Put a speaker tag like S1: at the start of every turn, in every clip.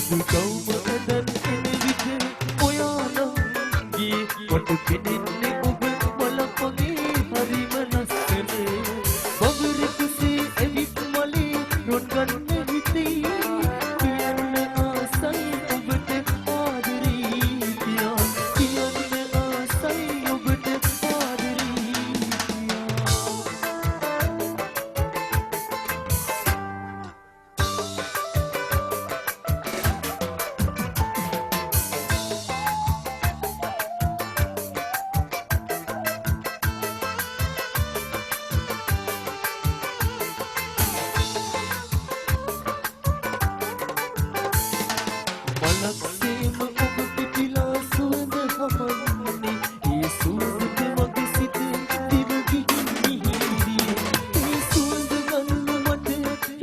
S1: සුදු කවුම ඇදන් එන විට ඔයාලගේ මට පෙනෙන්නේ ඔබ මලක් වගේ හරිම ලස්සන බබරෙකුසේ ඇවිත් මලේ රොන් ගන්න හිතේ කියන්න ආසයි ඔබට ආදරේ කියා කියන්න ආසයි ඔබට ආදරේ මලක්සේම ඔබ පිපිලා සුවඳ හමන්නේ ඒ සුවඳට මගේ සිත දිව ගිහින් මිහිරියේ ඒ සුවඳ ගන්න මට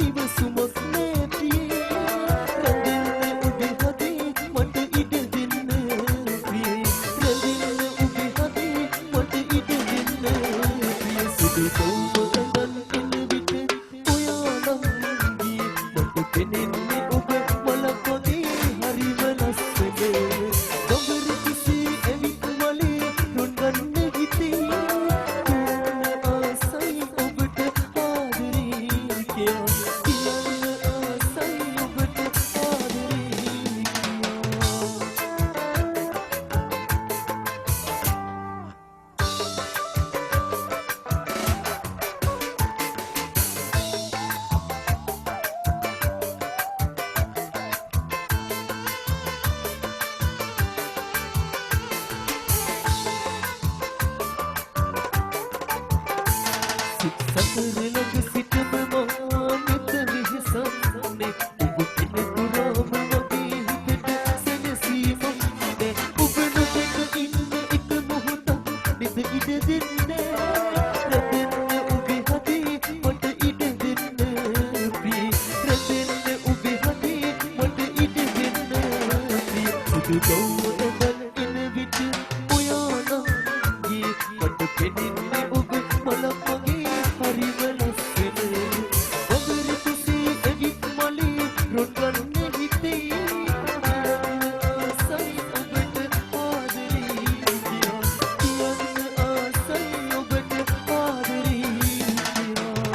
S1: ඉවසුමක් නෑ ප්‍රියේ රැඳෙන්න ඔබේ හදේ මට ඉඩ දෙන්න ප්‍රියේ රැඳෙන්න ඔබේ හදේ මට ඉඩ දෙන්න ප්‍රියේ සුදු කවුම ඇඳන් එන විට ඔයාලගේ මට පෙනෙන්නේ ඔබ මලක් වගේ හරිම ලස්සන බබරෙකුසේ ඇවිත් මලේ රොන් ගන්න හිතේ කියන්න ආසයි ඔබට ආදරේ කියා කියන්න ආසයි ඔබට ආදරේ සතර ළඟ සිටම මා නිත විහිසන්නේ ඔබ කෙනෙකුරාම මගේ හිතට සැනසීමක් නෑ ඔබ නොදැක ඉන්න එක මොහොතක් නෙත ඉඩ දෙන්නේ රැඳෙන්න ඔබේ හදේ මට ඉඩ දෙන්න ප්‍රිය රැඳෙන්න ඔබේ හදේ මට ඉඩ දෙන්න ප්‍රිය සුදු කවුම ඇඳන් එන විට ඔයාලගේ මට පෙනෙන්නේ ඔබ මලක් වගේ හරිම ලස්සන බබරෙකුසේ ඇවිත් මලේ රොන් ගන්න හිතේ කියන්න ආසයි ඔබට ආදරේ කියා කියන්න ආසයි ඔබට ආදරේ කියා